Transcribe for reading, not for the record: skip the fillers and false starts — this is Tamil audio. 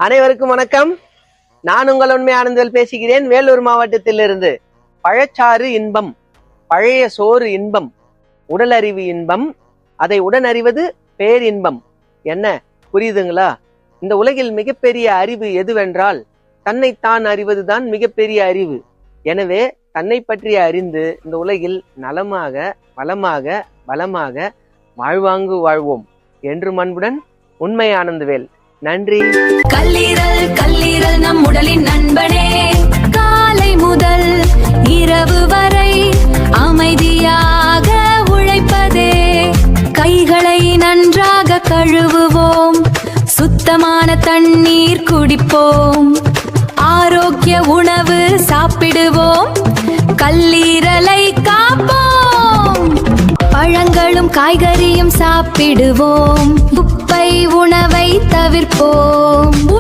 அனைவருக்கும் வணக்கம். நான் உங்கள் உண்மை ஆனந்தல் பேசுகிறேன், வேலூர் மாவட்டத்திலிருந்து. பழச்சாறு இன்பம், பழைய சோறு இன்பம், உடலறிவு இன்பம், அதை உடனறிவது பேரின்பம். என்ன புரியுதுங்களா? இந்த உலகில் மிகப்பெரிய அறிவு எதுவென்றால் தன்னைத்தான் அறிவதுதான் மிகப்பெரிய அறிவு. எனவே தன்னை பற்றி அறிந்து இந்த உலகில் நலமாக, வளமாக, பலமாக வாழ்வாங்கு வாழ்வோம் என்று அன்புடன் உண்மை ஆனந்தவேல். நன்றி. கல்லீரல் கல்லீரல் நம் உடலின் நண்பனே. காலை முதல் இரவு வரை அமைதியாக உழைப்பதே. கைகளை நன்றாக கழுவுவோம், சுத்தமான தண்ணீர் குடிப்போம், ஆரோக்கிய உணவு சாப்பிடுவோம், கல்லீரலை காப்போம். பழங்களும் காய்கறியும் சாப்பிடுவோம், குப்பை உணவை தவிர்ப்போம்.